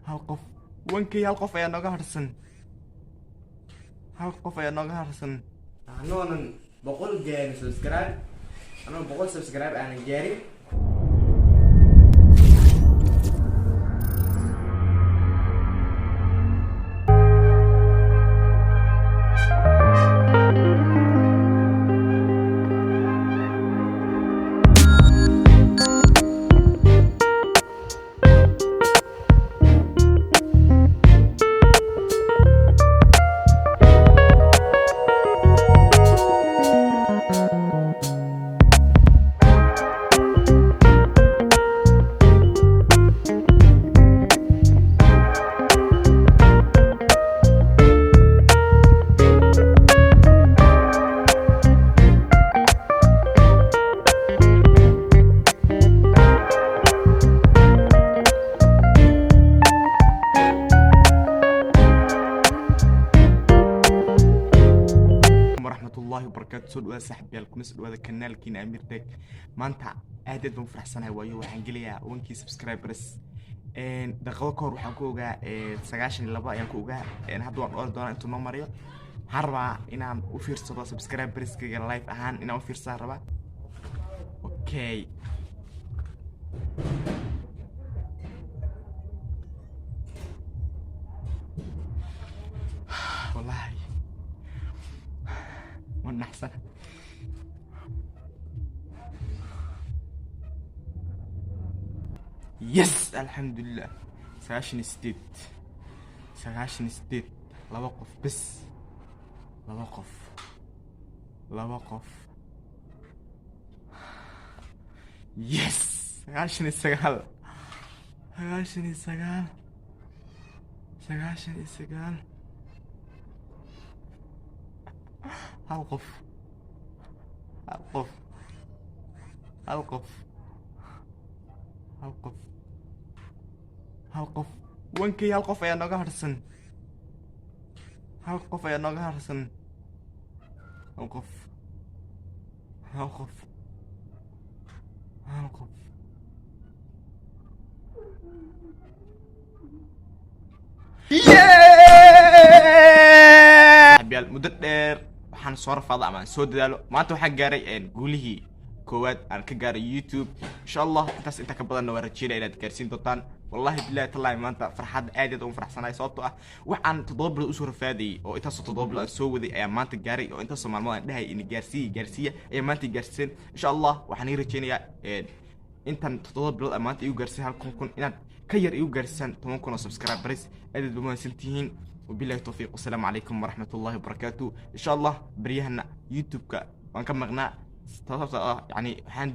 hal qof wankii hal qof ayaa nooga harsan anoonan 100 gaarin subscribe anoo 100 subscribe aanan gaarin الله وبركاته سود صاحبي لكم سود هذا القناه كينا امير تك مانتا aad baan faraxsanahay waayo waxaan geliyaa 1k subscribers daqiiqado kor waxaan ku ogaa 92 ayaan ku ogaa hadda waan oran doonaa intuu noo mariyo waxaan rabaa inaan u fiirsado subscriberskayga live ahaan inaan u fiirsaa rabaa okay wallahi ونحسن يس الحمد لله ساشن ستيت لا وقف بس لا وقف يس ساشن السجال هالقف وانكي هالقف يا نوغا هرسن هالقف حبيال مددر waxaan soo rafaaday ama soo dadaalo maanta waxaan gaaray guulihii koowaad aan ka gaaray YouTube insha Allah intaas inta ka badan waa rajeynaa inaad gaarsiin doontaan wallahi billahi tallahi maanta farxad aad u faraxsanahay sababtoo ah waxaan 7 bilood u soo rafaaday oo intaas 7 bilood soo waday ayaa maanta gaaray oo intaas maalmood aan dhahay in gaarsiiya ayaa maanta gaarsiin insha Allah waxaan rajeynayaa intan 7 bilood maanta igu gaarsiin halkan kun inaad ka yar igu gaarsiin 10,000 subscribers aad u mahadsantihiin وبالله التوفيق والسلام عليكم ورحمة الله وبركاته إن شاء الله بريهنا يوتيوب وانكم مغنى يعني حان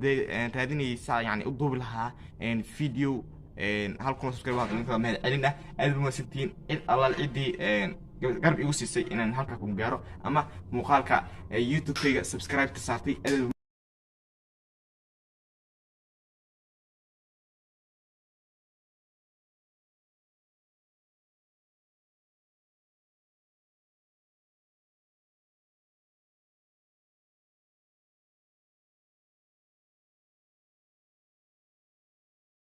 راديني ساعة يعني أضوب لها فيديو هالكم سبسكرايبات مثلا علينا 1600 الله العيدي قرب يوسي سي إن هالكم جارو أما مقالك يوتيوب سبسكرايب تساعتي